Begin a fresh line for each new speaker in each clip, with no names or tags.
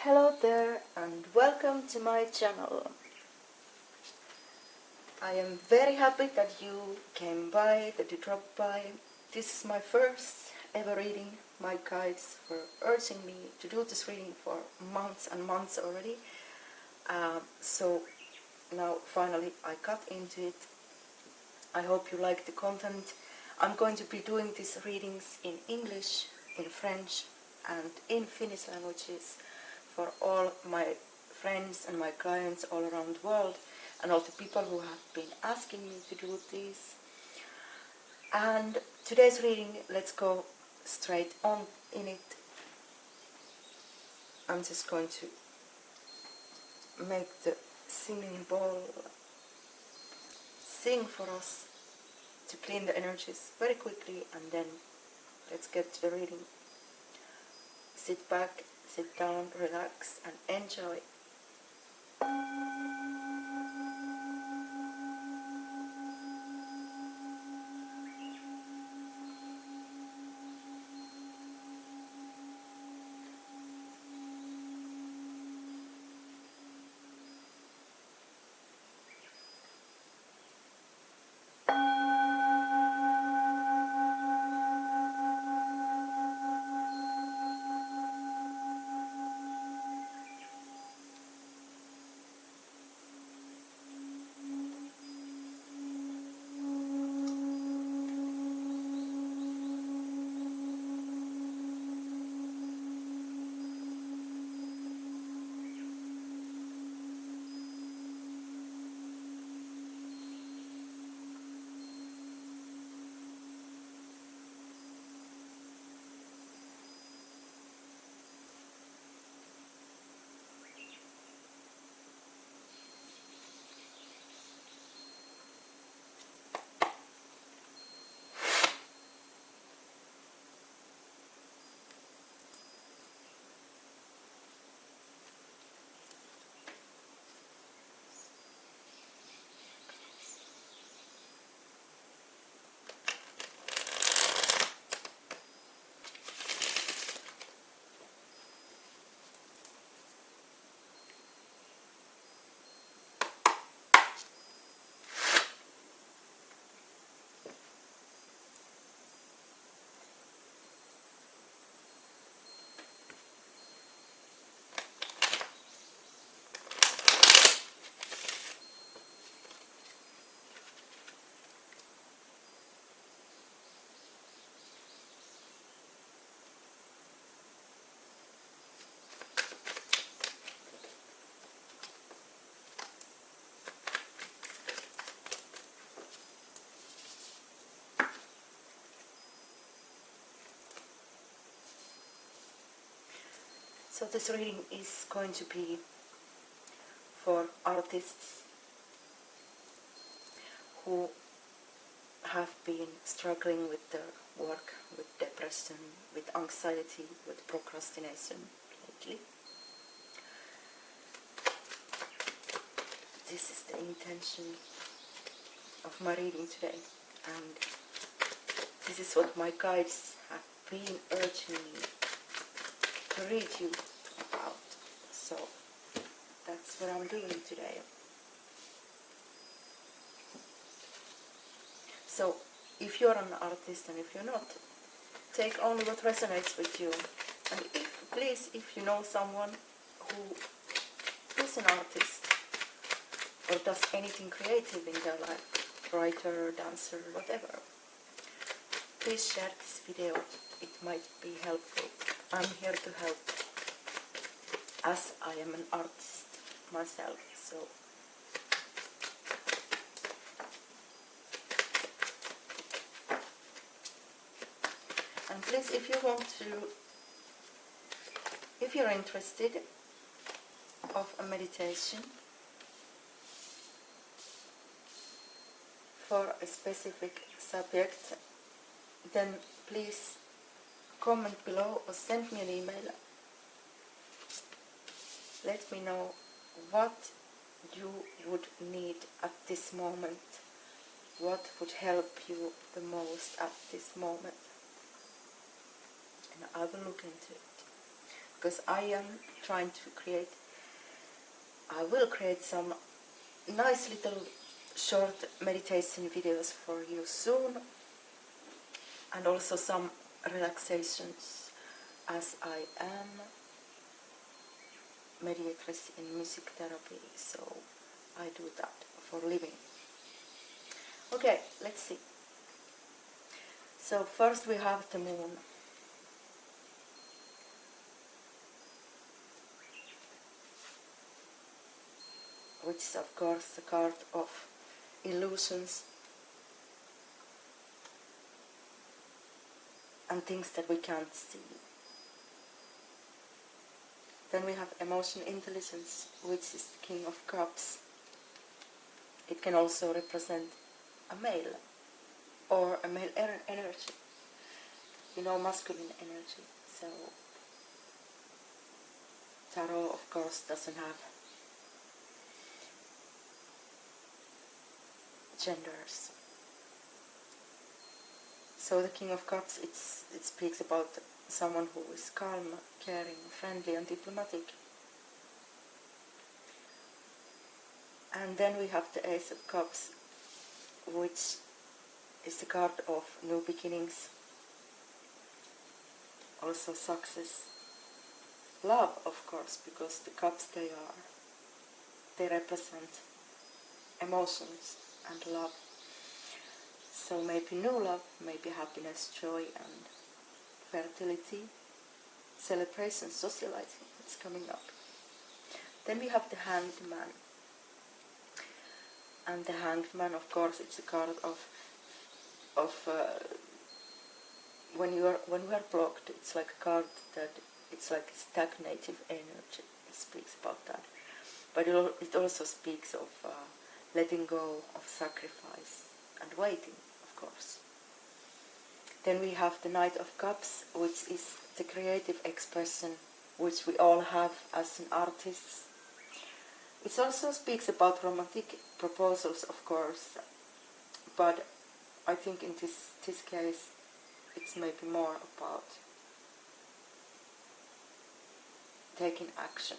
Hello there and welcome to my channel. I am very happy that you came by, that you dropped by. This is my first ever reading. My guides were urging me to do this reading for months and months already. So now finally I got into it. I hope you like the content. I'm going to be doing these readings in English, in French and in Finnish languages for all my friends and my clients all around the world, and all the people who have been asking me to do this. And today's reading, let's go straight on in it. I'm just going to make the singing bowl sing for us to clean the energies very quickly, and then let's get to the reading. Sit back, sit down, relax and enjoy. So this reading is going to be for artists who have been struggling with their work, with depression, with anxiety, with procrastination lately. This is the intention of my reading today, and this is what my guides have been urging me to read you about. So that's what I'm doing today. So if you're an artist and if you're not, take only what resonates with you. And if you know someone who is an artist or does anything creative in their life, writer, dancer, whatever, please share this video. It might be helpful. I'm here to help, as I am an artist myself. So and please, if you're interested of a meditation for a specific subject, then please comment below or send me an email. Let me know what you would need at this moment, what would help you the most at this moment, and I will look into it. because I am trying to create, I will create some nice little short meditation videos for you soon, and also some relaxations, as I am mediatress in music therapy, so I do that for a living. Okay, let's see. So first we have the moon. Which is of course the card of illusions and things that we can't see. Then we have emotion intelligence, which is the King of Cups. It can also represent a male or a male energy, masculine energy. So tarot of course doesn't have genders. So the King of Cups, it speaks about someone who is calm, caring, friendly and diplomatic. And then we have the Ace of Cups, which is the card of new beginnings, also success, love of course, because the cups they represent emotions and love. So maybe new love, maybe happiness, joy and fertility, celebration, socializing, it's coming up. Then we have the Hanged Man. And the Hanged Man, of course, it's a card of when you are blocked. It's like a card that it's like stagnative energy. It speaks about that, but it also speaks of letting go, of sacrifice and waiting, of course. Then we have the Knight of Cups, which is the creative expression which we all have as an artist. It also speaks about romantic proposals, of course, but I think in this case it's maybe more about taking action,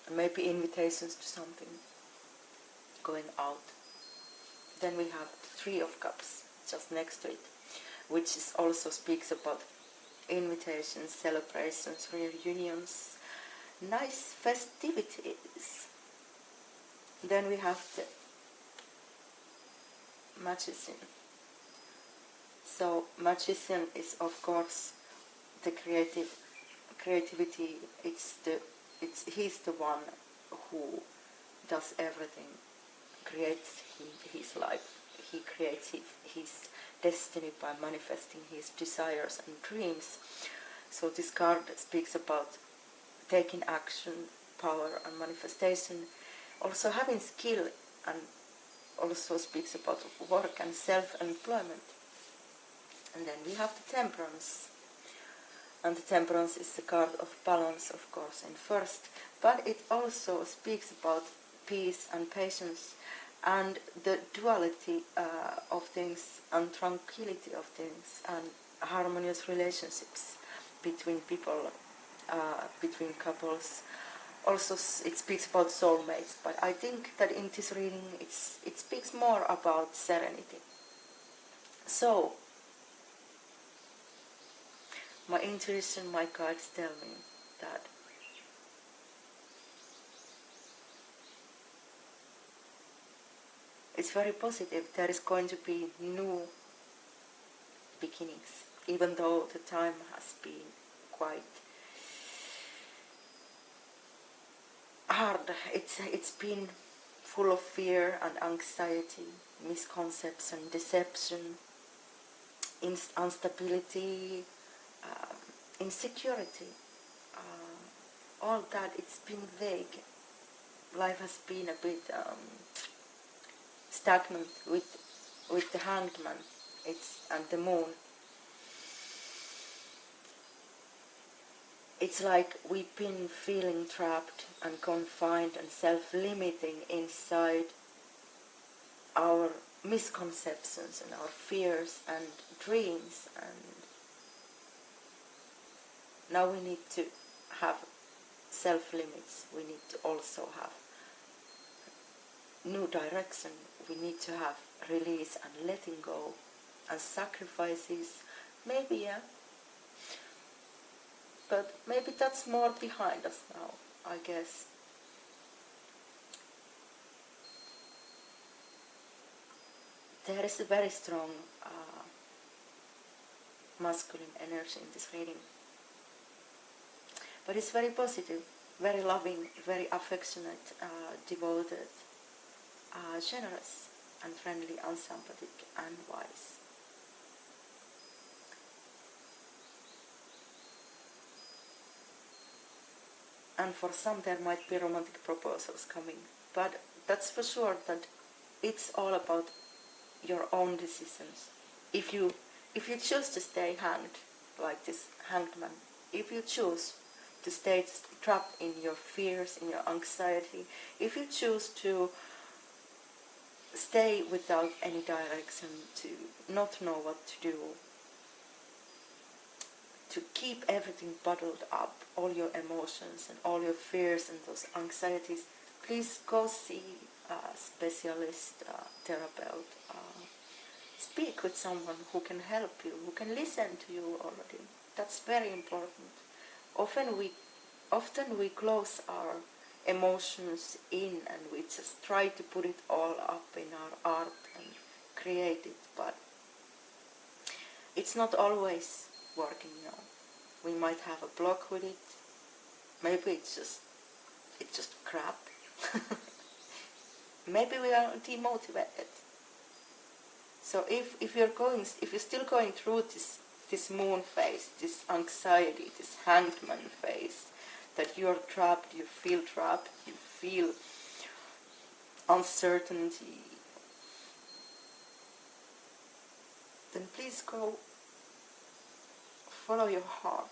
and maybe invitations to something, going out. Then we have the Three of Cups just next to it, which also speaks about invitations, celebrations, reunions, nice festivities. Then we have the Magician. So Magician is of course the creativity. He's the one who does everything, creates his life. He creates his destiny by manifesting his desires and dreams. So this card speaks about taking action, power and manifestation, also having skill, and also speaks about work and self-employment. And then we have the Temperance. And the Temperance is the card of balance, of course, in first, but it also speaks about peace and patience and the duality of things and tranquility of things and harmonious relationships between people, between couples. Also it speaks about soulmates, but I think that in this reading it speaks more about serenity. So my intuition, my guides tell me that it's very positive. There is going to be new beginnings, even though the time has been quite hard. It's been full of fear and anxiety, misconception, deception, instability, insecurity, all that. It's been vague. Life has been a bit stagnant with the Hanged Man and the Moon. It's like we've been feeling trapped and confined and self-limiting inside our misconceptions and our fears and dreams, and now we need to have self-limits, we need to also have new direction, we need to have release and letting go and sacrifices, maybe, yeah, but maybe that's more behind us now, I guess. There is a very strong masculine energy in this reading, but it's very positive, very loving, very affectionate, devoted, generous and friendly and sympathetic and wise. And for some there might be romantic proposals coming, but that's for sure that it's all about your own decisions. If you choose to stay hanged, like this hanged man, if you choose to stay trapped in your fears, in your anxiety, if you choose to stay without any direction, to not know what to do, to keep everything bottled up, all your emotions and all your fears and those anxieties, please go see a specialist, therapist. Speak with someone who can help you, who can listen to you already. That's very important. Often we close our emotions in and we just try to put it all up in our art and create it, but it's not always working now. We might have a block with it. Maybe it's just crap. Maybe we are demotivated. So if you're still going through this moon phase, this anxiety, this hanged man phase, that you're trapped, you feel uncertainty, then please go follow your heart.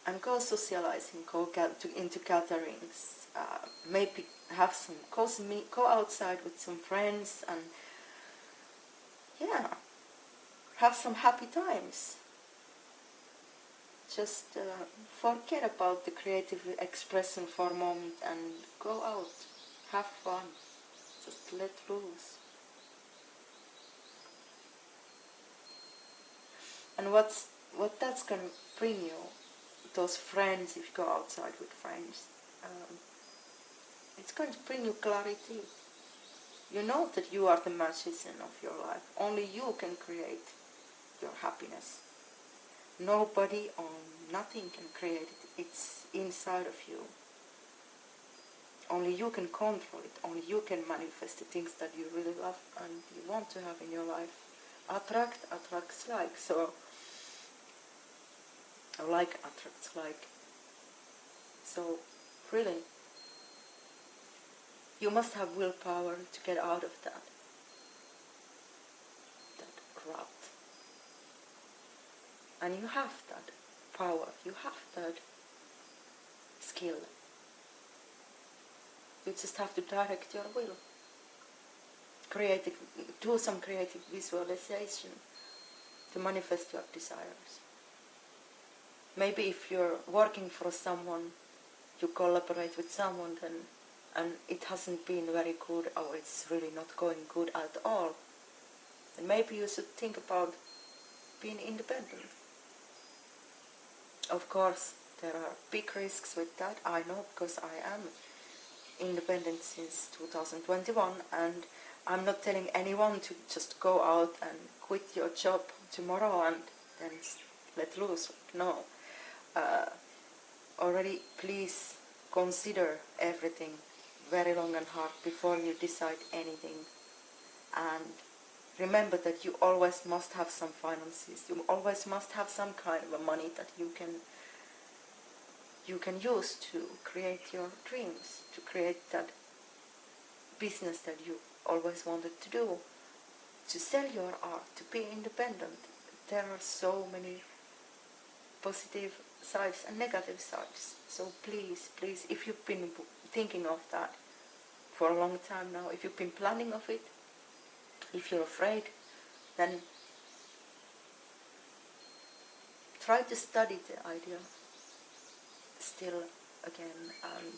And go socializing, go into gatherings, maybe have some, go outside with some friends and yeah, have some happy times. Just forget about the creative expression for a moment and go out, have fun, just let loose. And what that's going to bring you, those friends, if you go outside with friends, it's going to bring you clarity. You know that you are the magician of your life. Only you can create your happiness. Nobody or nothing can create it. It's inside of you. Only you can control it. Only you can manifest the things that you really love and you want to have in your life. Attracts like. So, like attracts like. So, really, you must have willpower to get out of that rut. And you have that power, you have that skill. You just have to direct your will. Do some creative visualization to manifest your desires. Maybe if you're working for someone, you collaborate with someone and it hasn't been very good, or it's really not going good at all, then maybe you should think about being independent. Of course, there are big risks with that, I know, because I am independent since 2021, and I'm not telling anyone to just go out and quit your job tomorrow and then let loose. No. Already, please consider everything very long and hard before you decide anything. And remember that you always must have some finances. You always must have some kind of money that you can use to create your dreams, to create that business that you always wanted to do, to sell your art, to be independent. There are so many positive sides and negative sides. So please, if you've been thinking of that for a long time now, if you've been planning of it, if you're afraid, then try to study the idea still again, and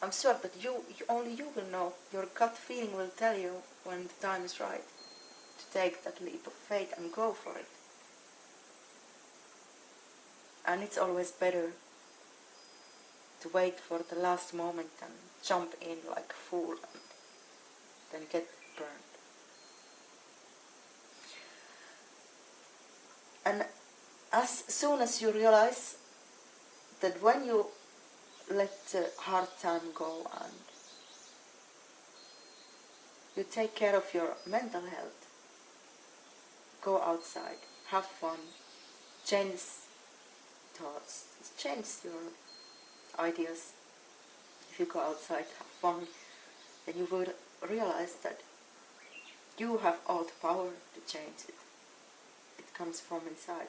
I'm sure that only you will know. Your gut feeling will tell you when the time is right to take that leap of faith and go for it. And it's always better to wait for the last moment and jump in like a fool and then get burned. And as soon as you realize that when you let the hard time go and you take care of your mental health, go outside, have fun, change thoughts, change your ideas. If you go outside, have fun, then you will realize that you have all the power to change it. It comes from inside.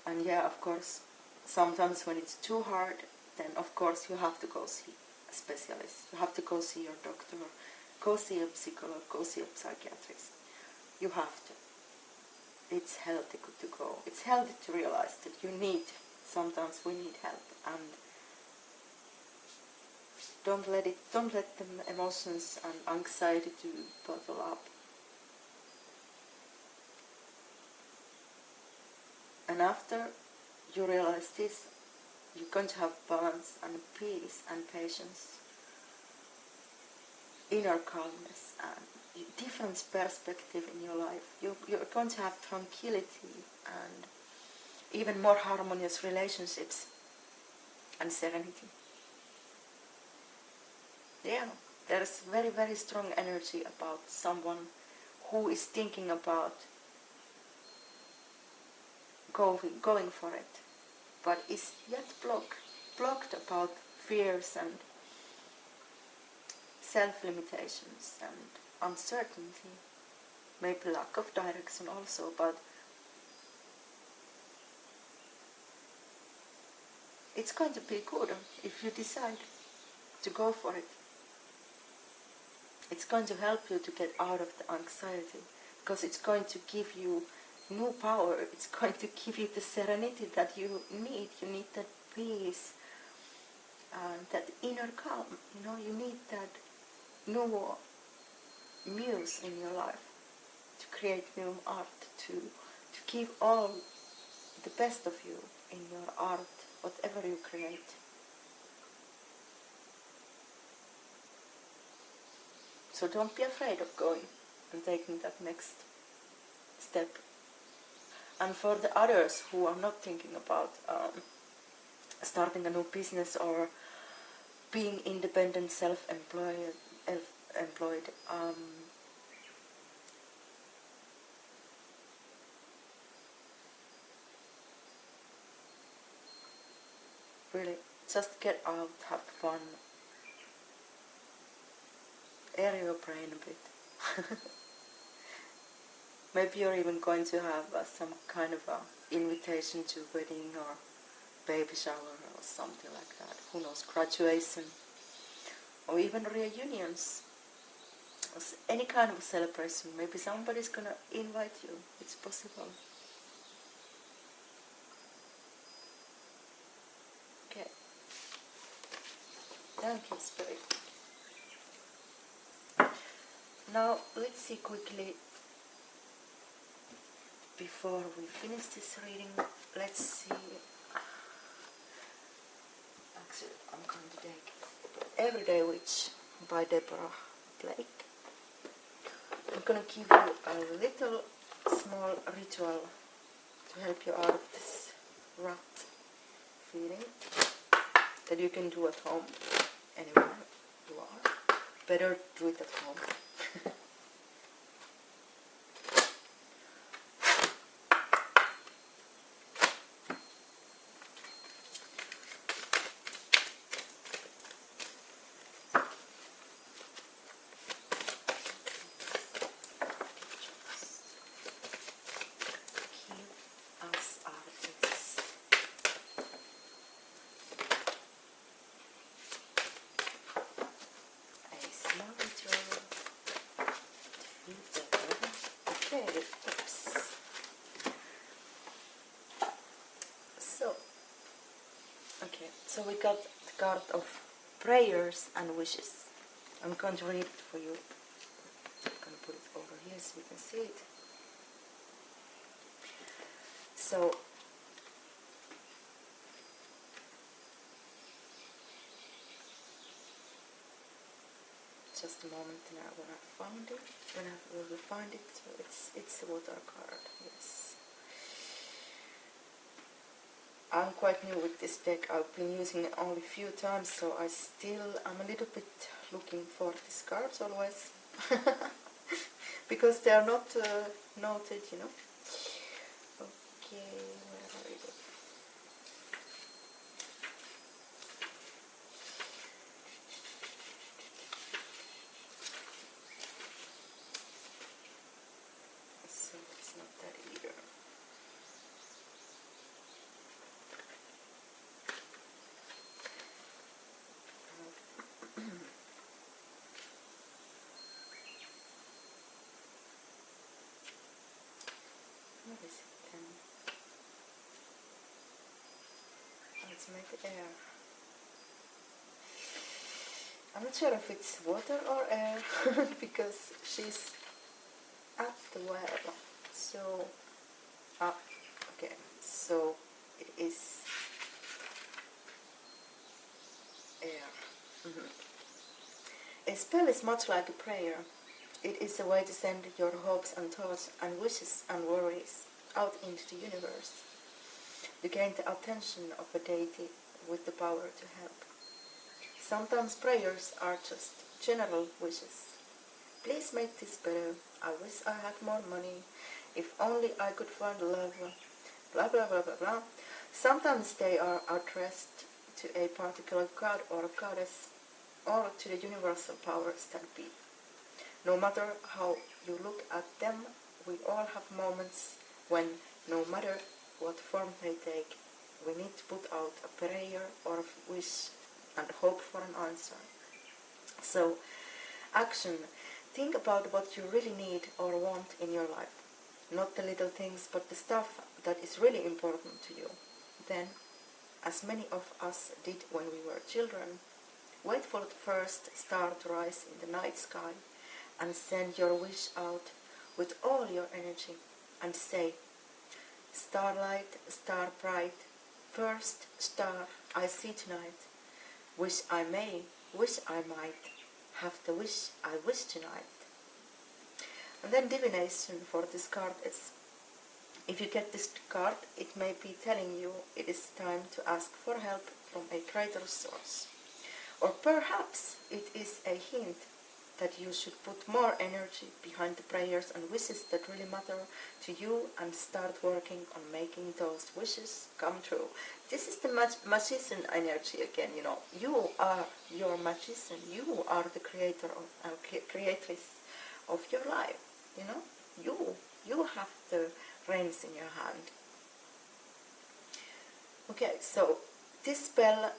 And yeah, of course, sometimes when it's too hard, then of course you have to go see a specialist. You have to go see your doctor, go see a psychologist, go see a psychiatrist. You have to. It's healthy to go. It's healthy to realize that sometimes we need help, and don't let the emotions and anxiety to bottle up. And after you realize this, you're going to have balance and peace and patience, inner calmness, and different perspective in your life. You're going to have tranquility and even more harmonious relationships and serenity. Yeah, there's very, very strong energy about someone who is thinking about going for it, but is yet blocked about fears and self-limitations and uncertainty, maybe lack of direction also, but it's going to be good if you decide to go for it. It's going to help you to get out of the anxiety, because it's going to give you new power. It's going to give you the serenity that you need. You need that peace, that inner calm. You need that new muse in your life to create new art, to give all the best of you in your art, whatever you create. So don't be afraid of going and taking that next step. And for the others who are not thinking about starting a new business or being independent, self-employed, really, just get out, have fun, air your brain a bit. Maybe you're even going to have some kind of invitation to a wedding or baby shower or something like that. Who knows, graduation or even reunions. Any kind of celebration. Maybe somebody's going to invite you. It's possible. Okay. Thank you, Spirit. Now, let's see quickly, before we finish this reading, let's see. Actually, I'm going to take Everyday Witch by Deborah Blake. I'm going to give you a little small ritual to help you out of this rut feeling that you can do at home, anywhere you are. Better do it at home. Small ritual So we got the card of prayers and wishes. I'm going to read it for you. I'm going to put it over here so you can see it. So, just a moment now when I found it. When I will find it, so it's the water card. Yes. I'm quite new with this deck. I've been using it only a few times, so I'm a little bit looking for these cards always. Because they are not noted, you know. Okay, where are we? So it's not that either. What is it then? Let's make it air. I'm not sure if it's water or air because she's at the well. So, okay, so it is air. A spell is much like a prayer. It is a way to send your hopes and thoughts and wishes and worries out into the universe. You gain the attention of a deity with the power to help. Sometimes prayers are just general wishes. Please make this better. I wish I had more money. If only I could find love. Blah blah blah blah blah. Sometimes they are addressed to a particular god or goddess or to the universal powers that be. No matter how you look at them, we all have moments when, no matter what form they take, we need to put out a prayer or a wish and hope for an answer. So, action. Think about what you really need or want in your life. Not the little things, but the stuff that is really important to you. Then, as many of us did when we were children, wait for the first star to rise in the night sky and send your wish out with all your energy and say, starlight, star bright, first star I see tonight, wish I may, wish I might, have the wish I wish tonight. And then divination for this card is, if you get this card, it may be telling you it is time to ask for help from a greater source. Or perhaps it is a hint that you should put more energy behind the prayers and wishes that really matter to you and start working on making those wishes come true. This is the magician energy again, you know. You are your magician. You are the creator of, creatress of your life, you know. You have the reins in your hand. Okay, so this spell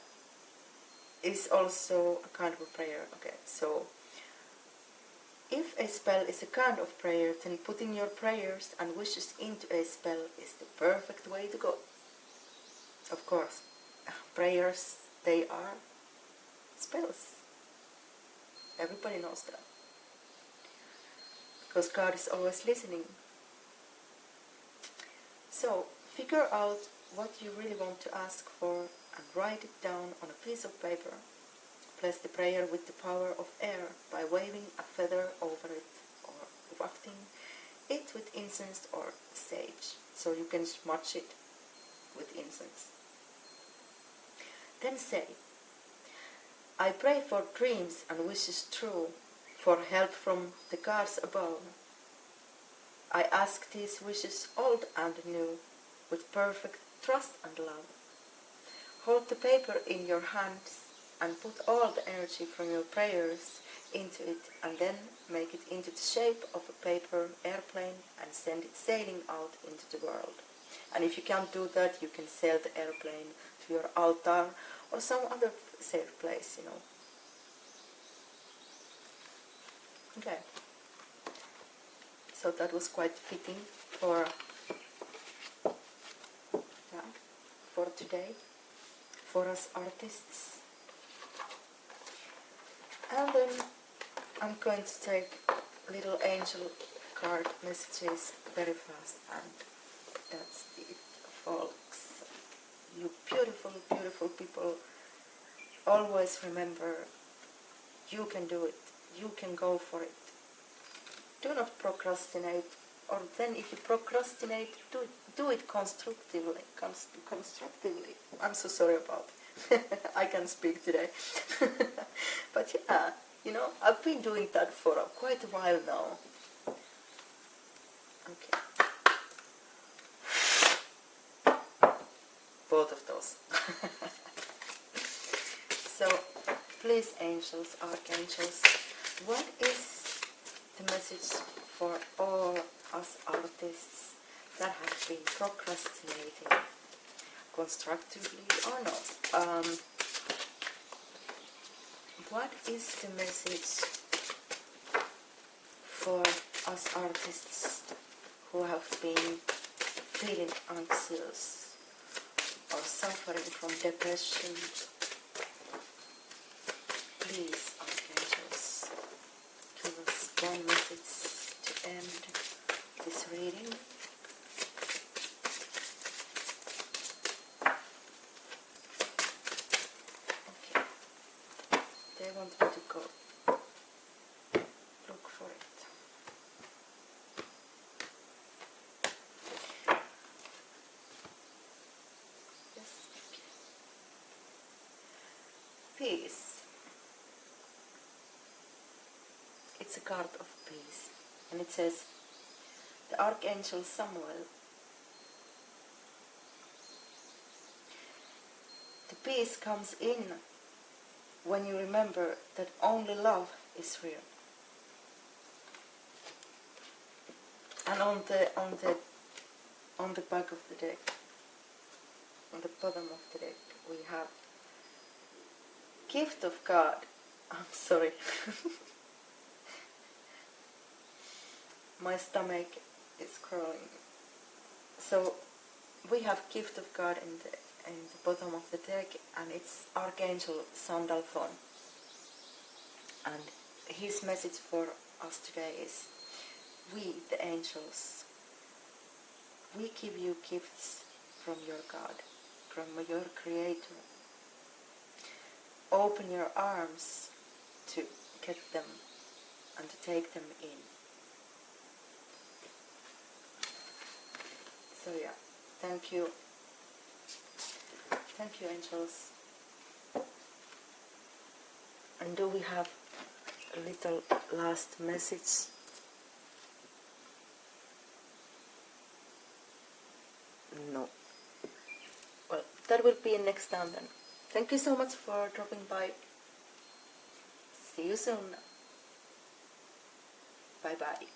is also a kind of a prayer. Okay, so if a spell is a kind of prayer, then putting your prayers and wishes into a spell is the perfect way to go. Of course, prayers, they are spells. Everybody knows that. Because God is always listening. So, figure out what you really want to ask for and write it down on a piece of paper. Bless the prayer with the power of air by waving a feather over it or wafting it with incense or sage, so you can smudge it with incense. Then say, I pray for dreams and wishes true, for help from the gods above. I ask these wishes old and new, with perfect trust and love. Hold the paper in your hands and put all the energy from your prayers into it, and then make it into the shape of a paper airplane and send it sailing out into the world. And if you can't do that, you can sail the airplane to your altar or some other safe place, you know. Okay. So that was quite fitting for today. for us artists. And then I'm going to take little angel card messages very fast, and that's it, folks. You beautiful, beautiful people, always remember, you can do it. You can go for it. Do not procrastinate, or then if you procrastinate, do it constructively. Constructively. I'm so sorry about it. I can't speak today. But yeah, I've been doing that for quite a while now. Okay. Both of those. So, please, angels, archangels, what is the message for all us artists that have been procrastinating, constructively or not? What is the message for us artists who have been feeling anxious or suffering from depression? Please, archangels, give us one message to end this reading. Okay, they want me to go look for it. Yes, okay. Peace. It's a card of peace, and it says, the Archangel Samuel, the peace comes in when you remember that only love is real. And on the back of the deck, on the bottom of the deck, we have gift of God. I'm sorry. My stomach is crawling. So we have gift of God in the bottom of the deck, and it's Archangel Sandalphon. And his message for us today is, we, the angels, we give you gifts from your God, from your Creator. Open your arms to get them and to take them in. So yeah, thank you. Thank you, angels. And do we have a little last message? No. Well, that will be next time then. Thank you so much for dropping by. See you soon. Bye bye.